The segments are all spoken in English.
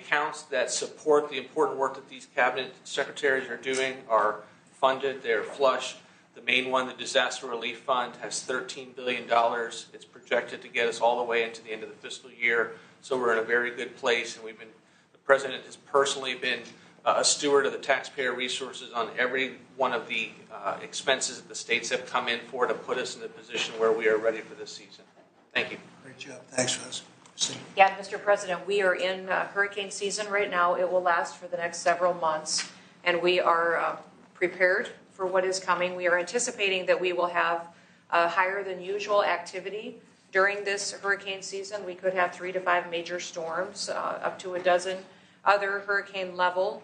accounts that support the important work that these cabinet secretaries are doing are funded. They're flush. The main one, the Disaster Relief Fund, has $13 billion. It's projected to get us all the way into the end of the fiscal year. So we're in a very good place, and the President has personally been a steward of the taxpayer resources on every one of the expenses that the states have come in for to put us in the position where we are ready for this season. Thank you. Great job. Thanks, Russ. Yeah, Mr. President, we are in hurricane season right now. It will last for the next several months, and we are prepared for what is coming. We are anticipating that we will have higher than usual activity during this hurricane season. We could have 3 to 5 major storms, up to a dozen other hurricane level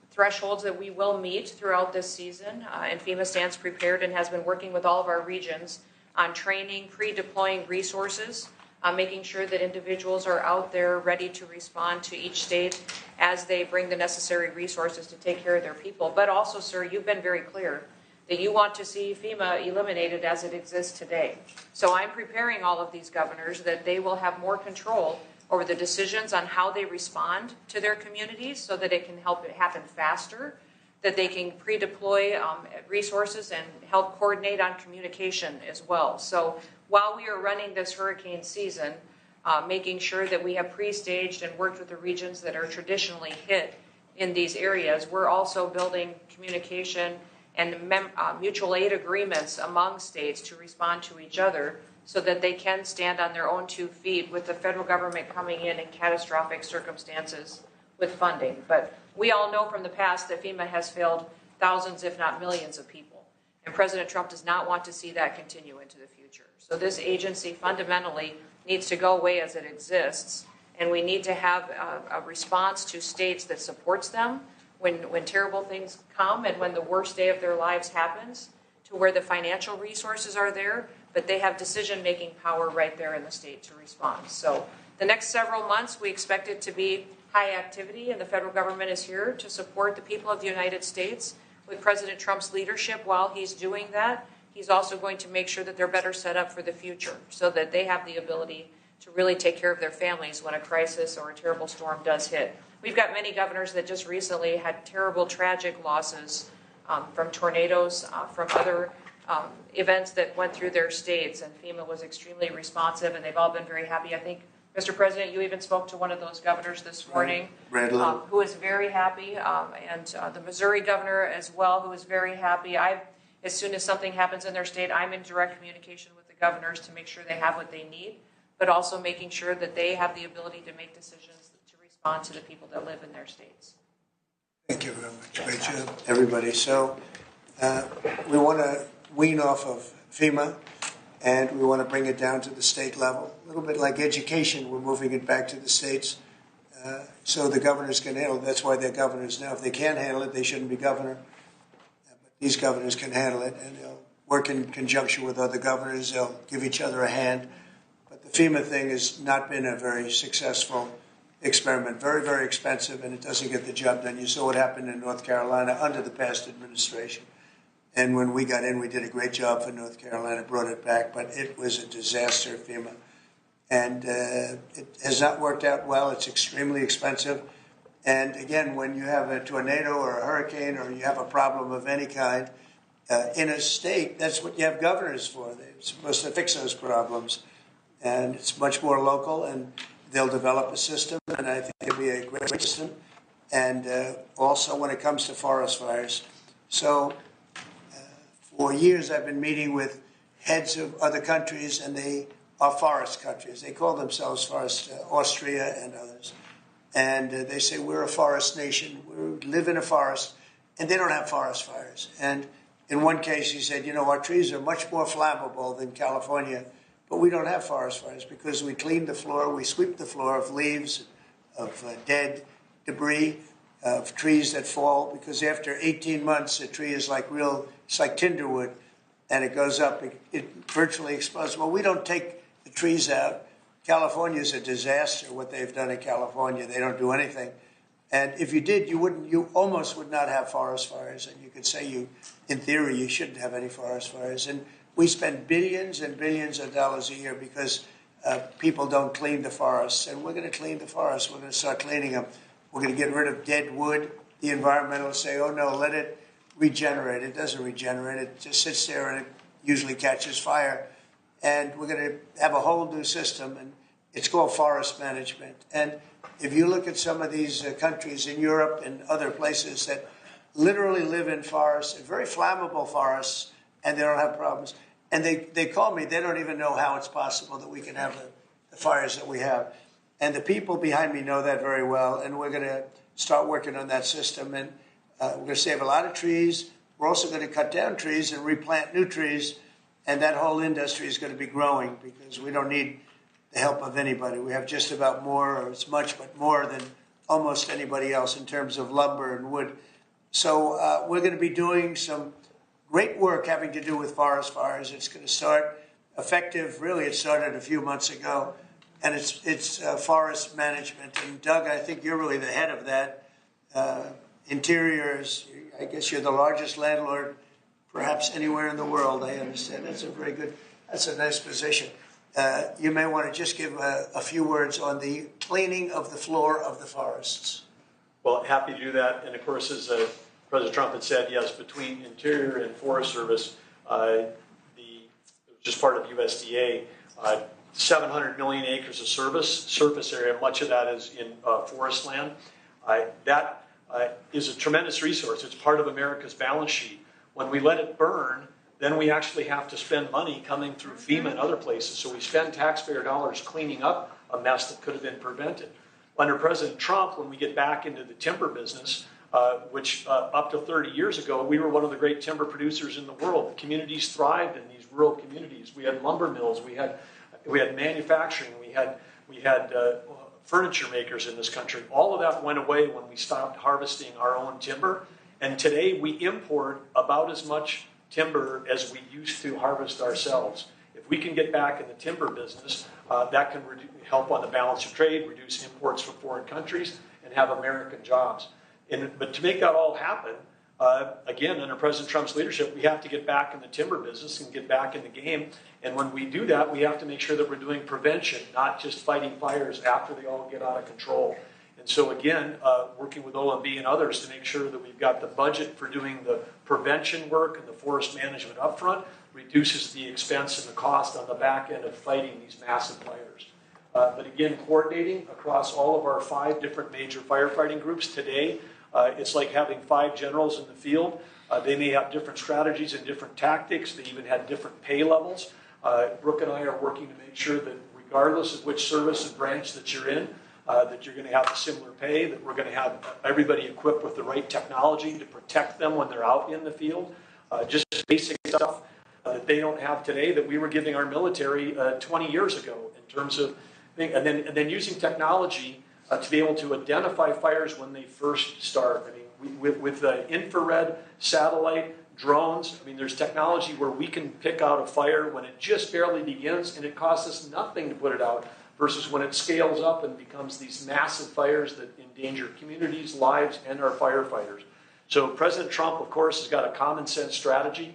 thresholds that we will meet throughout this season. And FEMA stands prepared and has been working with all of our regions on training, pre-deploying resources, making sure that individuals are out there ready to respond to each state as they bring the necessary resources to take care of their people. But also, sir, you've been very clear that you want to see FEMA eliminated as it exists today. So I'm preparing all of these governors that they will have more control over the decisions on how they respond to their communities so that it can help it happen faster, that they can pre-deploy resources and help coordinate on communication as well. So while we are running this hurricane season, making sure that we have pre-staged and worked with the regions that are traditionally hit in these areas, we're also building communication and mutual aid agreements among states to respond to each other so that they can stand on their own 2 feet with the federal government coming in catastrophic circumstances with funding. But we all know from the past that FEMA has failed thousands, if not millions of people. And President Trump does not want to see that continue into the future. So this agency fundamentally needs to go away as it exists. And we need to have a response to states that supports them when terrible things come and when the worst day of their lives happens, to where the financial resources are there, but they have decision-making power right there in the state to respond. So the next several months, we expect it to be high activity, and the federal government is here to support the people of the United States with President Trump's leadership. While he's doing that, he's also going to make sure that they're better set up for the future so that they have the ability to really take care of their families when a crisis or a terrible storm does hit. We've got many governors that just recently had terrible, tragic losses from tornadoes, from other events that went through their states, and FEMA was extremely responsive, and they've all been very happy. I think, Mr. President, you even spoke to one of those governors this morning, who is very happy, and the Missouri governor as well, who is very happy. As soon as something happens in their state, I'm in direct communication with the governors to make sure they have what they need, but also making sure that they have the ability to make decisions to respond to the people that live in their states. Thank you very much. Great job, everybody. So we want to wean off of FEMA, and we want to bring it down to the state level. A little bit like education, we're moving it back to the states so the governors can handle it. That's why they're governors now. If they can't handle it, they shouldn't be governor. But these governors can handle it, and they'll work in conjunction with other governors. They'll give each other a hand. But the FEMA thing has not been a very successful experiment. Very, very expensive, and it doesn't get the job done. You saw what happened in North Carolina under the past administration. And when we got in, we did a great job for North Carolina, brought it back, but it was a disaster, FEMA. And it has not worked out well. It's extremely expensive. And again, when you have a tornado or a hurricane or you have a problem of any kind in a state, that's what you have governors for. They're supposed to fix those problems. And it's much more local, and they'll develop a system, and I think it'll be a great system. And also when it comes to forest fires. So for years, I've been meeting with heads of other countries, and they are forest countries. They call themselves forest, Austria and others. And they say, we're a forest nation. We live in a forest, and they don't have forest fires. And in one case, he said, our trees are much more flammable than California, but we don't have forest fires because we clean the floor, we sweep the floor of leaves, of dead debris, of trees that fall, because after 18 months, a tree is it's like tinder wood, and it goes up, it virtually explodes. Well, we don't take the trees out. California is a disaster, what they've done in California. They don't do anything. And if you did, you almost would not have forest fires. And you could say in theory, you shouldn't have any forest fires. And we spend billions and billions of dollars a year because people don't clean the forests, and we're going to clean the forests. We're going to start cleaning them. We're going to get rid of dead wood. The environmentalists say, oh no, let it regenerate. It doesn't regenerate. It just sits there and it usually catches fire. And we're going to have a whole new system, and it's called forest management. And if you look at some of these countries in Europe and other places that literally live in forests, very flammable forests, and they don't have problems. And they call me, they don't even know how it's possible that we can have the fires that we have. And the people behind me know that very well, and we're going to start working on that system. And we're going to save a lot of trees. We're also going to cut down trees and replant new trees, and that whole industry is going to be growing because we don't need the help of anybody. We have just about more, or as much, but more than almost anybody else in terms of lumber and wood. So we're going to be doing some great work having to do with forest fires. It's going to start effective, really it started a few months ago, and it's forest management. And Doug, I think you're really the head of that. Interiors, I guess you're the largest landlord perhaps anywhere in the world, I understand. That's a nice position. You may want to just give a few words on the cleaning of the floor of the forests. Well, happy to do that. And of course, as President Trump had said, yes, between Interior and Forest Service, just part of USDA, 700 million acres of surface area, much of that is in forest land. That is a tremendous resource. It's part of America's balance sheet. When we let it burn, then we actually have to spend money coming through FEMA and other places. So we spend taxpayer dollars cleaning up a mess that could have been prevented. Under President Trump, when we get back into the timber business, which up to 30 years ago, we were one of the great timber producers in the world. The communities thrived in these rural communities. We had lumber mills, we had manufacturing, we had furniture makers in this country. All of that went away when we stopped harvesting our own timber. And today we import about as much timber as we used to harvest ourselves. If we can get back in the timber business, that can help on the balance of trade, reduce imports from foreign countries, and have American jobs. But to make that all happen, again, under President Trump's leadership, we have to get back in the timber business and get back in the game. And when we do that, we have to make sure that we're doing prevention, not just fighting fires after they all get out of control. And so again, working with OMB and others to make sure that we've got the budget for doing the prevention work and the forest management up front reduces the expense and the cost on the back end of fighting these massive fires. But again, coordinating across all of our 5 different major firefighting groups today, it's like having 5 generals in the field. They may have different strategies and different tactics. They even had different pay levels. Brooke and I are working to make sure that regardless of which service and branch that you're in, that you're going to have a similar pay, that we're going to have everybody equipped with the right technology to protect them when they're out in the field. Just basic stuff that they don't have today that we were giving our military 20 years ago in terms of, and then using technology to be able to identify fires when they first start. I mean, with infrared, satellite, drones, I mean, there's technology where we can pick out a fire when it just barely begins and it costs us nothing to put it out, versus when it scales up and becomes these massive fires that endanger communities, lives, and our firefighters. So President Trump, of course, has got a common sense strategy.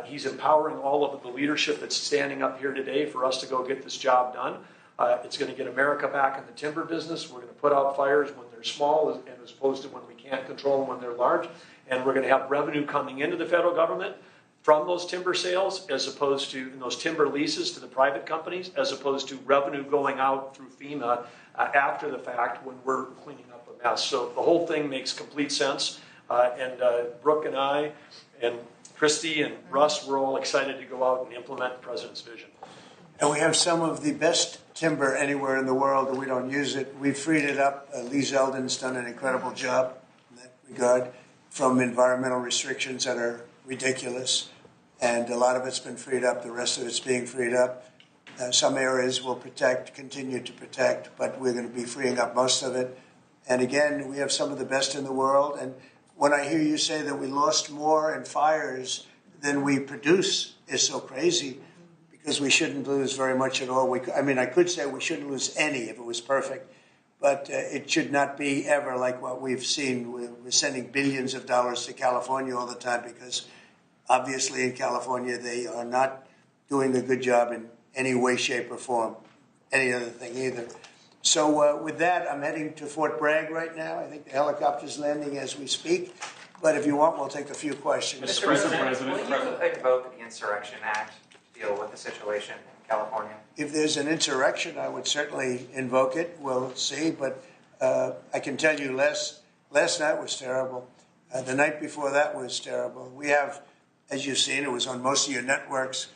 He's empowering all of the leadership that's standing up here today for us to go get this job done. It's going to get America back in the timber business. We're going to put out fires when they're small as opposed to when we can't control them when they're large. And we're going to have revenue coming into the federal government from those timber sales, as opposed to those timber leases to the private companies, as opposed to revenue going out through FEMA after the fact when we're cleaning up a mess. So the whole thing makes complete sense. And Brooke and I and Christy and Russ, we're all excited to go out and implement the President's vision. And we have some of the best timber anywhere in the world, and we don't use it. We've freed it up. Lee Zeldin's done an incredible job in that regard from environmental restrictions that are ridiculous. And a lot of it's been freed up. The rest of it's being freed up. Some areas will continue to protect, but we're going to be freeing up most of it. And again, we have some of the best in the world. And when I hear you say that we lost more in fires than we produce is so crazy, because we shouldn't lose very much at all. I could say we shouldn't lose any if it was perfect, but it should not be ever like what we've seen. We're sending billions of dollars to California all the time because obviously in California they are not doing a good job in any way, shape, or form. any other thing either. So with that, I'm heading to Fort Bragg right now. I think the helicopter's landing as we speak. But if you want, we'll take a few questions. Mr. President, will you invoke the Insurrection Act to deal with the situation in California? If there's an insurrection, I would certainly invoke it. We'll see. But I can tell you last night was terrible. The night before that was terrible. We have, as you've seen, it was on most of your networks,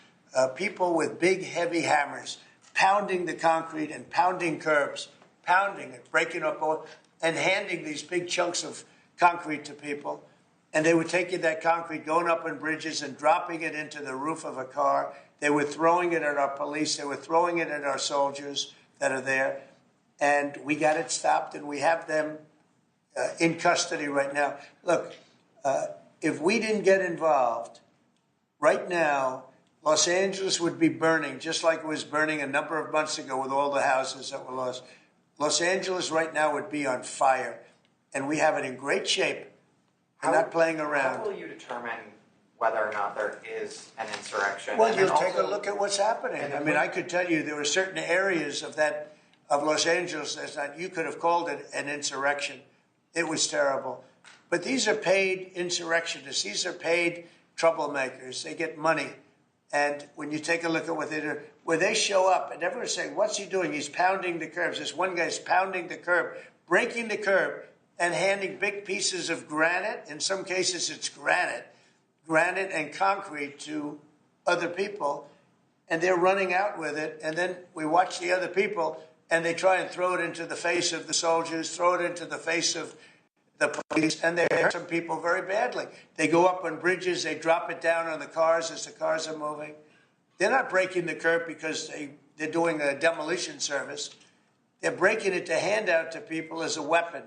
people with big, heavy hammers pounding the concrete and pounding curbs, pounding it, breaking up, and handing these big chunks of concrete to people. And they were taking that concrete, going up on bridges and dropping it into the roof of a car. They were throwing it at our police. They were throwing it at our soldiers that are there. And we got it stopped, and we have them in custody right now. Look, if we didn't get involved, right now, Los Angeles would be burning, just like it was burning a number of months ago with all the houses that were lost. Los Angeles right now would be on fire, and we have it in great shape. We're not playing around. How will you determine whether or not there is an insurrection? Well, you'll take a look at what's happening. I mean, I could tell you there were certain areas of Los Angeles that you could have called it an insurrection. It was terrible. But these are paid insurrectionists. These are paid troublemakers. They get money. And when you take a look at what they do, where they show up and everyone's saying, what's he doing? He's pounding the curbs. This one guy's pounding the curb, breaking the curb, and handing big pieces of granite. In some cases, it's granite and concrete to other people. And they're running out with it. And then we watch the other people, and they try and throw it into the face of the soldiers, throw it into the face of the police, and they hurt some people very badly. They go up on bridges, they drop it down on the cars as the cars are moving. They're not breaking the curb because they're doing a demolition service. They're breaking it to hand out to people as a weapon.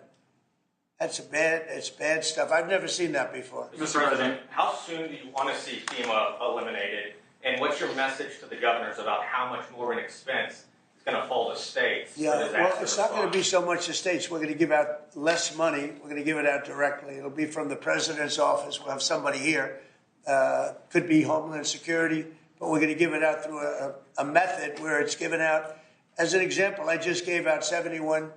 It's bad stuff. I've never seen that before. Mr. President, how soon do you want to see FEMA eliminated? And what's your message to the governors about how much more of an expense is going to fall to states? Yeah, well, it's not going to be so much the states. We're going to give out less money. We're going to give it out directly. It'll be from the president's office. We'll have somebody here. Could be Homeland Security, but we're going to give it out through a method where it's given out. As an example, I just gave out $71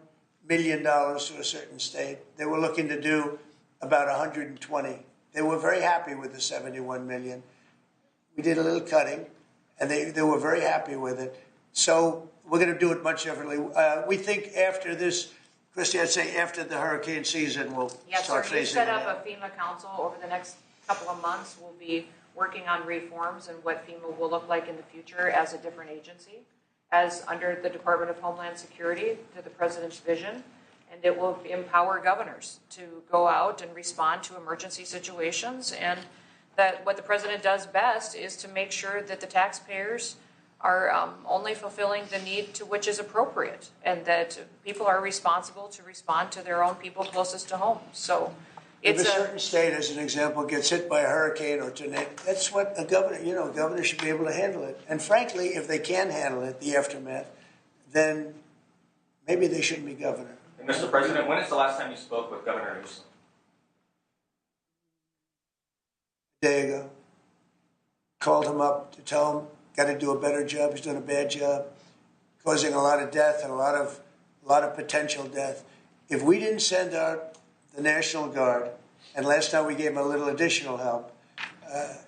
million to a certain state. They were looking to do about 120. They were very happy with the 71 million. We did a little cutting, and they were very happy with it. So we're going to do it much differently. We think after this, Christy, I'd say after the hurricane season, we'll start phasing it out. Yes, sir. You set up a FEMA council over the next couple of months. We'll be working on reforms and what FEMA will look like in the future as a different agency, as under the Department of Homeland Security to the president's vision. And it will empower governors to go out and respond to emergency situations. And that what the president does best is to make sure that the taxpayers are only fulfilling the need to which is appropriate, and that people are responsible to respond to their own people closest to home. So if a certain state, as an example, gets hit by a hurricane or tornado, that's what a governor should be able to handle it. And frankly, if they can handle it, the aftermath, then maybe they shouldn't be governor. And Mr. President, when is the last time you spoke with Governor Newsom? A day ago. Called him up to tell him, got to do a better job. He's doing a bad job, causing a lot of death and a lot of potential death. If we didn't send out the National Guard, and last time we gave him a little additional help,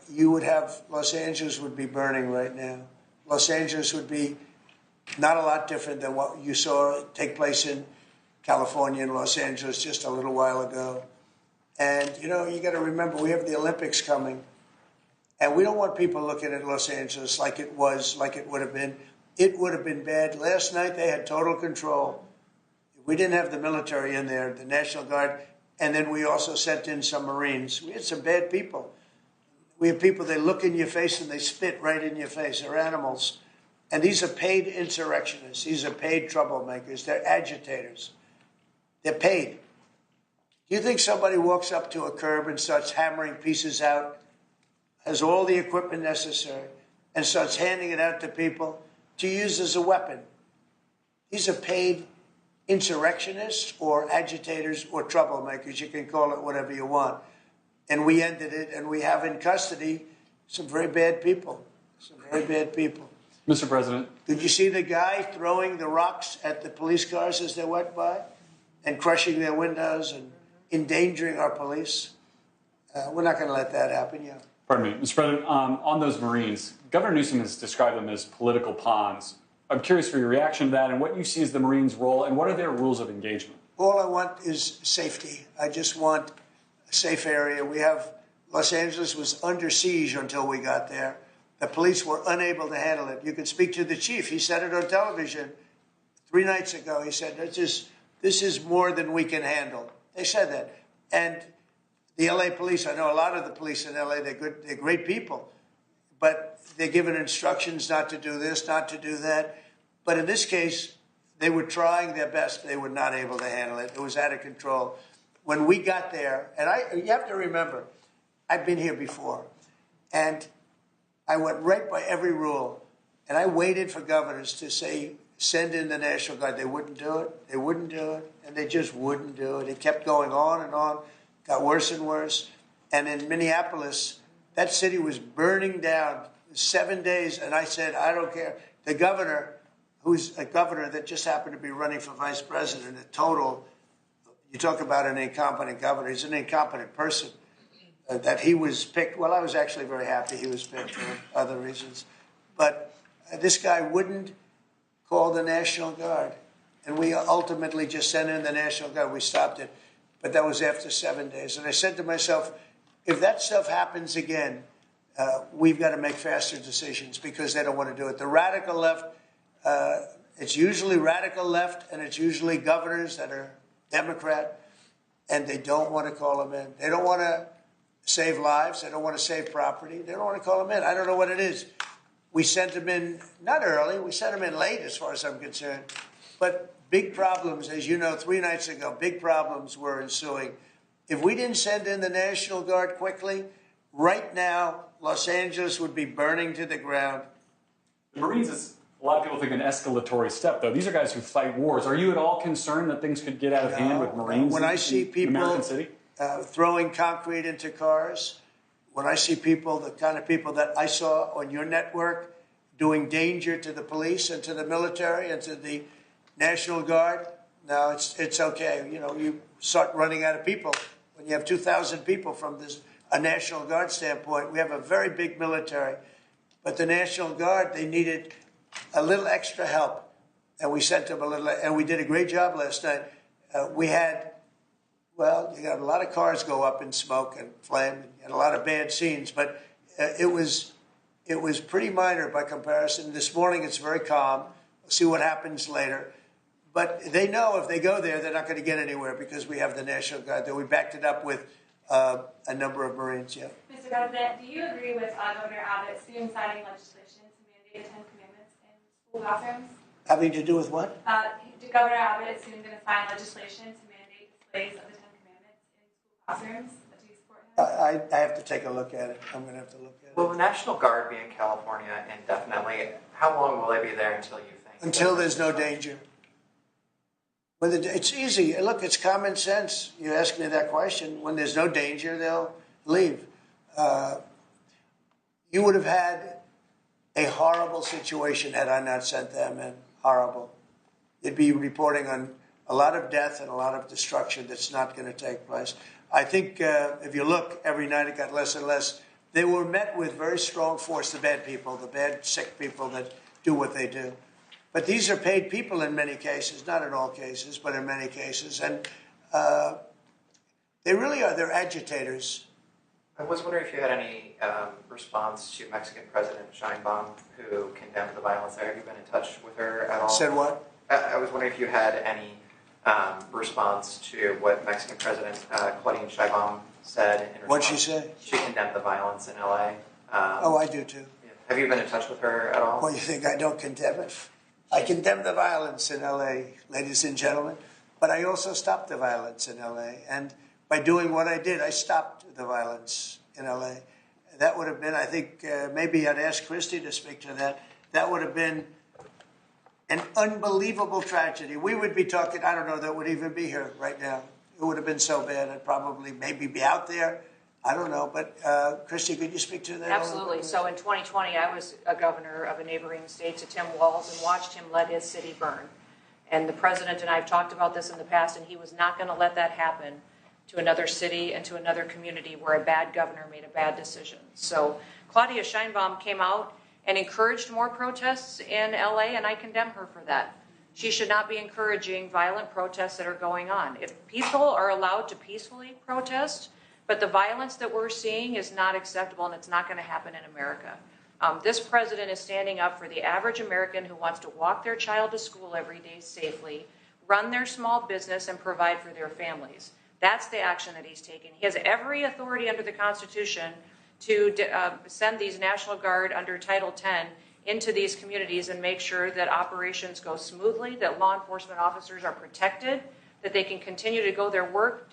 you would have, Los Angeles would be burning right now. Los Angeles would be not a lot different than what you saw take place in California and Los Angeles just a little while ago. And, you got to remember, we have the Olympics coming. And we don't want people looking at Los Angeles like it would have been. It would have been bad. Last night they had total control. We didn't have the military in there, the National Guard, and then we also sent in some Marines. We had some bad people. We have people, they look in your face and they spit right in your face. They're animals. And these are paid insurrectionists. These are paid troublemakers. They're agitators. They're paid. Do you think somebody walks up to a curb and starts hammering pieces out, has all the equipment necessary, and starts handing it out to people to use as a weapon? These are paid insurrectionists or agitators or troublemakers. You can call it whatever you want. And we ended it, and we have in custody some very bad people. Some very bad people. Mr. President. Did you see the guy throwing the rocks at the police cars as they went by and crushing their windows and endangering our police? We're not going to let that happen, yeah. Pardon me, Mr. President, on those Marines, Governor Newsom has described them as political pawns. I'm curious for your reaction to that and what you see as the Marines' role and what are their rules of engagement? All I want is safety. I just want a safe area. Los Angeles was under siege until we got there. The police were unable to handle it. You can speak to the chief. He said it on television 3 nights ago. He said, this is more than we can handle. They said that. And the LA police, I know a lot of the police in LA, they're great people, but they're given instructions not to do this, not to do that. But in this case, they were trying their best. They were not able to handle it. It was out of control. When we got there, and you have to remember, I've been here before, and I went right by every rule, and I waited for governors to say, send in the National Guard. They wouldn't do it. They wouldn't do it, and they just wouldn't do it. It kept going on and on, got worse and worse. And in Minneapolis, that city was burning down 7 days, and I said, I don't care. The governor, who's a governor that just happened to be running for vice president, you talk about an incompetent governor. He's an incompetent person. That he was picked. Well, I was actually very happy he was picked for other reasons. But this guy wouldn't call the National Guard. And we ultimately just sent in the National Guard. We stopped it. But that was after 7 days. And I said to myself, if that stuff happens again, we've got to make faster decisions because they don't want to do it. The radical left, it's usually radical left, and it's usually governors that are Democrat, and they don't want to call them in. They don't want to save lives. They don't want to save property. They don't want to call them in. I don't know what it is. We sent them in, not early. We sent them in late as far as I'm concerned. But big problems, as you know, 3 nights ago, big problems were ensuing. If we didn't send in the National Guard quickly, right now, Los Angeles would be burning to the ground. The Marines is, a lot of people think, an escalatory step, though. These are guys who fight wars. Are you at all concerned that things could get out of hand with Marines when I see people American City? Throwing concrete into cars, when I see people, the kind of people that I saw on your network doing danger to the police and to the military and to the National Guard, no, it's okay. You know, you start running out of people. When you have 2,000 people from a National Guard standpoint, we have a very big military. But the National Guard, they needed a little extra help. And we sent them a little, and we did a great job last night. We had, well, you got a lot of cars go up in smoke and flame and a lot of bad scenes, but it was pretty minor by comparison. This morning it's very calm. We'll see what happens later. But they know if they go there, they're not going to get anywhere because we have the National Guard there. We backed it up with a number of Marines, yeah. Mr. President, do you agree with Governor Abbott soon signing legislation to mandate the 10 Commandments in school classrooms? Having to do with what? Governor Abbott is soon going to sign legislation to mandate displays of the 10 Commandments in school classrooms. Do you support him? I have to take a look at it. I'm going to have to look at it. Will the National Guard be in California indefinitely? How long will they be there until you think? Until there's no danger. It's easy. Look, it's common sense. You ask me that question. When there's no danger, they'll leave. You would have had a horrible situation had I not sent them in. Horrible. You'd be reporting on a lot of death and a lot of destruction that's not going to take place. I think if you look, every night it got less and less. They were met with very strong force, the bad people, the bad, sick people that do what they do. But these are paid people in many cases, not in all cases, but in many cases. And they really are. They're agitators. I was wondering if you had any response to Mexican President Sheinbaum, who condemned the violence there. Have you been in touch with her at all? Said what? I was wondering if you had any response to what Mexican President Claudine Sheinbaum said in response. What'd she say? She condemned the violence in LA. Oh, I do too. Have you been in touch with her at all? Well, you think I don't condemn it? I condemn the violence in LA, ladies and gentlemen, but I also stopped the violence in LA. And by doing what I did, I stopped the violence in LA. That would have been, I think, maybe I'd ask Christie to speak to that. That would have been an unbelievable tragedy. We would be talking, I don't know that would even be here right now. It would have been so bad. I'd probably maybe be out there. I don't know, but Christy, could you speak to that? Absolutely. So in 2020, I was a governor of a neighboring state to Tim Walz and watched him let his city burn. And the president and I have talked about this in the past, and he was not going to let that happen to another city and to another community where a bad governor made a bad decision. So Claudia Sheinbaum came out and encouraged more protests in LA, and I condemn her for that. She should not be encouraging violent protests that are going on. If people are allowed to peacefully protest, but the violence that we're seeing is not acceptable, and it's not going to happen in America. This president is standing up for the average American who wants to walk their child to school every day safely, run their small business, and provide for their families. That's the action that he's taking. He has every authority under the Constitution to send these National Guard under Title X into these communities and make sure that operations go smoothly, that law enforcement officers are protected, that they can continue to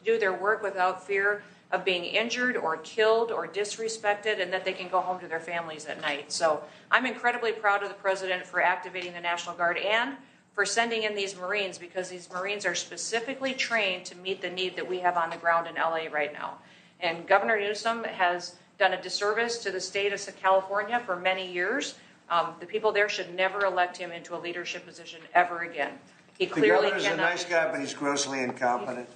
do their work without fear of being injured or killed or disrespected, and that they can go home to their families at night. So I'm incredibly proud of the president for activating the National Guard and for sending in these Marines, because these Marines are specifically trained to meet the need that we have on the ground in LA right now. And Governor Newsom has done a disservice to the state of California for many years. The people there should never elect him into a leadership position ever again. He clearly The governor's a nice guy, but he's grossly incompetent.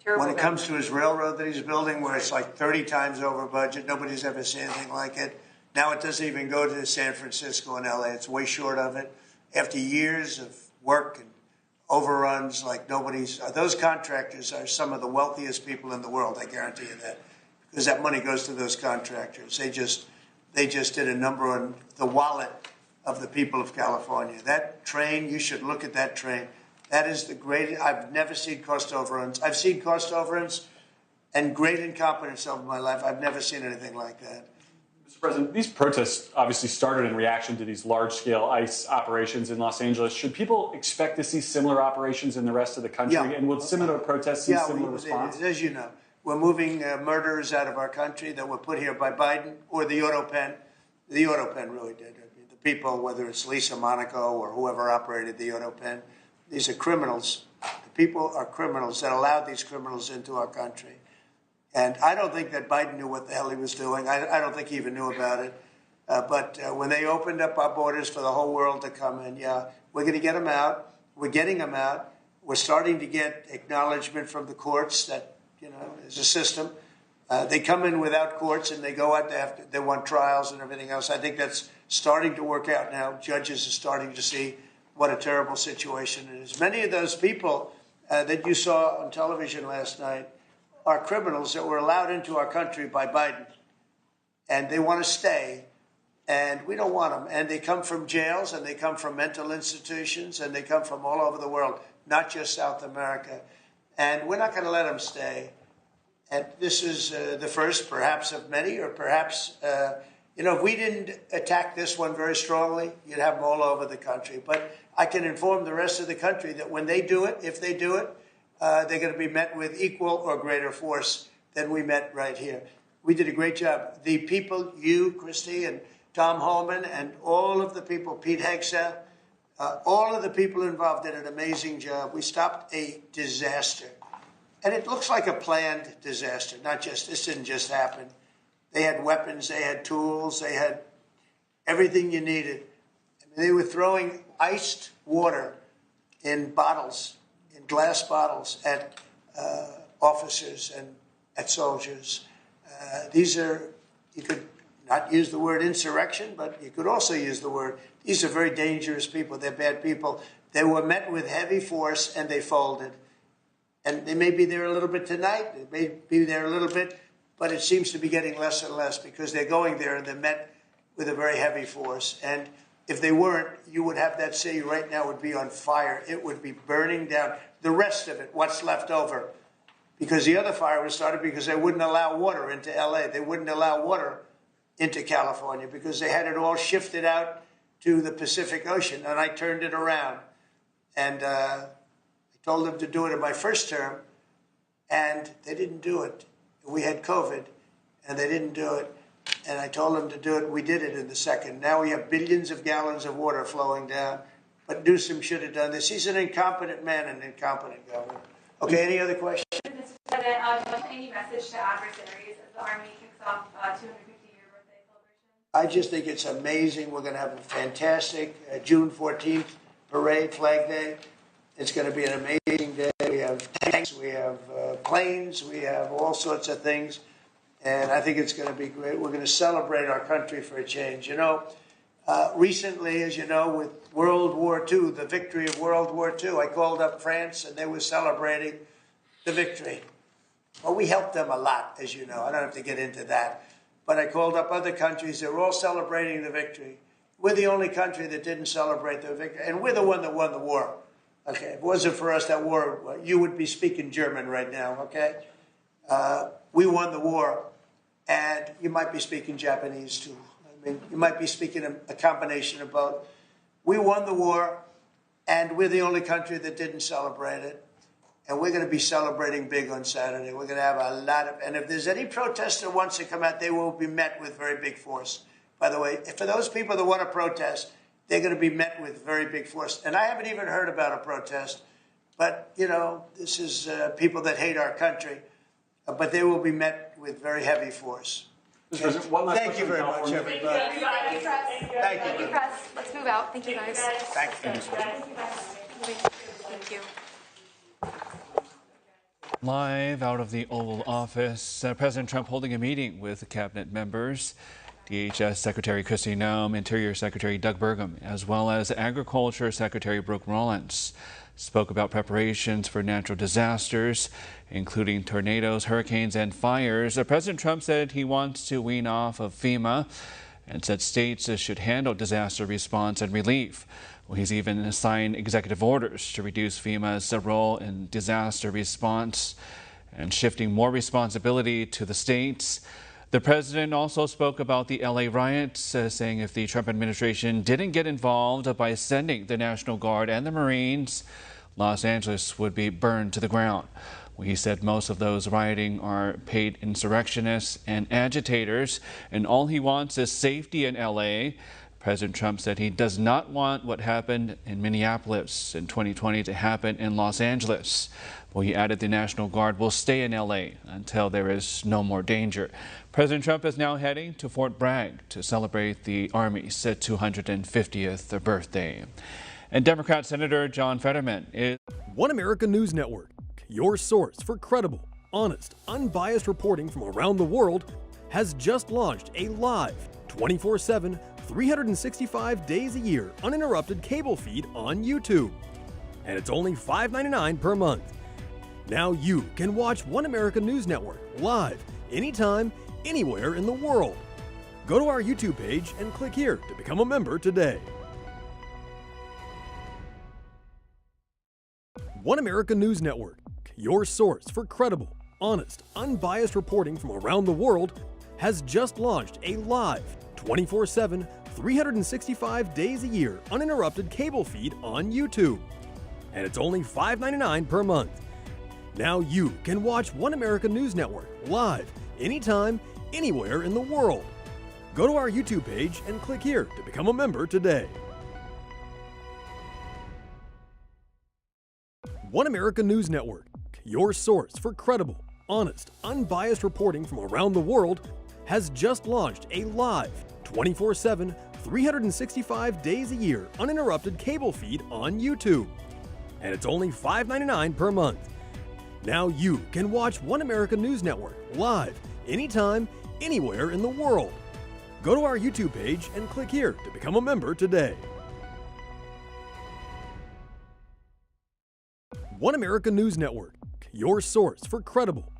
When it comes to his railroad that he's building, where it's like 30 times over budget, nobody's ever seen anything like it. Now it doesn't even go to San Francisco and LA. It's way short of it. After years of work and overruns like nobody's, those contractors are some of the wealthiest people in the world, I guarantee you that, because that money goes to those contractors. They just did a number on the wallet of the people of California. That train, you should look at that train. That is the greatest. I've never seen cost overruns. I've seen cost overruns and great incompetence over my life. I've never seen anything like that. Mr. President, these protests obviously started in reaction to these large-scale ICE operations in Los Angeles. Should people expect to see similar operations in the rest of the country? Yeah. And will similar protests see similar response? As you know, we're moving murderers out of our country that were put here by Biden or the auto pen. The auto pen really did. I mean, the people, whether it's Lisa Monaco or whoever operated the auto pen, these are criminals. The people are criminals that allowed these criminals into our country. And I don't think that Biden knew what the hell he was doing. I don't think he even knew about it. But when they opened up our borders for the whole world to come in, yeah, we're going to get them out. We're getting them out. We're starting to get acknowledgement from the courts that, there's a system. They come in without courts and they go out, they want trials and everything else. I think that's starting to work out now. Judges are starting to see what a terrible situation it is. Many of those people that you saw on television last night are criminals that were allowed into our country by Biden. And they want to stay, and we don't want them. And they come from jails, and they come from mental institutions, and they come from all over the world, not just South America. And we're not going to let them stay. And this is the first, perhaps, of many, or perhaps, if we didn't attack this one very strongly, you'd have them all over the country. But I can inform the rest of the country that when they do it, if they do it, they're going to be met with equal or greater force than we met right here. We did a great job. The people, you, Christy, and Tom Holman, and all of the people, Pete Hegseth, all of the people involved did an amazing job. We stopped a disaster. And it looks like a planned disaster, this didn't just happen. They had weapons, they had tools, they had everything you needed. I mean, they were throwing iced water in bottles, in glass bottles, at officers and at soldiers. These are, you could not use the word insurrection, but you could also use the word, these are very dangerous people, they're bad people. They were met with heavy force and they folded. And they may be there a little bit tonight, they may be there a little bit, but it seems to be getting less and less because they're going there and they're met with a very heavy force. And if they weren't, you would have that city right now would be on fire. It would be burning down. The rest of it, what's left over, because the other fire was started because they wouldn't allow water into LA. They wouldn't allow water into California because they had it all shifted out to the Pacific Ocean. And I turned it around. And I told them to do it in my first term, and they didn't do it. We had COVID, and they didn't do it. And I told them to do it. We did it in the second. Now we have billions of gallons of water flowing down. But Newsom should have done this. He's an incompetent man, an incompetent governor. Okay, any other questions? President, any message to adversaries as the Army kicks off 250-year birthday celebration? I just think it's amazing. We're going to have a fantastic June 14th parade, Flag Day. It's going to be an amazing day. We have tanks, we have planes, we have all sorts of things. And I think it's going to be great. We're going to celebrate our country for a change. You know, recently, as you know, with World War II, the victory of World War II, I called up France and they were celebrating the victory. Well, we helped them a lot, as you know. I don't have to get into that. But I called up other countries. They were all celebrating the victory. We're the only country that didn't celebrate the victory. And we're the one that won the war. Okay, if it wasn't for us, that war, you would be speaking German right now, okay? We won the war. And you might be speaking Japanese, too. I mean, you might be speaking a combination of both. We won the war, and we're the only country that didn't celebrate it. And we're going to be celebrating big on Saturday. We're going to have a lot of, and if there's any protester who wants to come out, they will be met with very big force. By the way, for those people that want to protest, they're going to be met with very big force. And I haven't even heard about a protest, but, you know, this is people that hate our country. But they will be met with very heavy force. Mr. President, one last Thank you very much, California. everybody. Thank you, press. Thank you. Press. Let's move out. Thank you, guys. Thank you. Thank you. Live out of the Oval Office, President Trump holding a meeting with cabinet members. DHS Secretary Kristi Noem, Interior Secretary Doug Burgum, as well as Agriculture Secretary Brooke Rollins spoke about preparations for natural disasters, including tornadoes, hurricanes, and fires. President Trump said he wants to wean off of FEMA and said states should handle disaster response and relief. Well, he's even signed executive orders to reduce FEMA's role in disaster response and shifting more responsibility to the states. The president also spoke about the LA riots, saying if the Trump administration didn't get involved by sending the National Guard and the Marines, Los Angeles would be burned to the ground. Well, he said most of those rioting are paid insurrectionists and agitators, and all he wants is safety in LA. President Trump said he does not want what happened in Minneapolis in 2020 to happen in Los Angeles. Well, he added the National Guard will stay in LA until there is no more danger. President Trump is now heading to Fort Bragg to celebrate the Army's 250th birthday. And Democrat Senator John Fetterman is One America News Network, your source for credible, honest, unbiased reporting from around the world, has just launched a live 24/7, 365 days a year uninterrupted cable feed on YouTube. And it's only $5.99 per month. Now you can watch One America News Network live, anytime, anywhere in the world. Go to our YouTube page and click here to become a member today. One America News Network, your source for credible, honest, unbiased reporting from around the world, has just launched a live 24/7, 365 days a year uninterrupted cable feed on YouTube. And it's only $5.99 per month. Now you can watch One America News Network live, anytime, anywhere in the world. Go to our YouTube page and click here to become a member today. One America News Network, your source for credible, honest, unbiased reporting from around the world, has just launched a live 24/7, 365 days a year uninterrupted cable feed on YouTube. And it's only $5.99 per month. Now you can watch One America News Network live, anytime, anywhere in the world. Go to our YouTube page and click here to become a member today. One America News Network, your source for credible,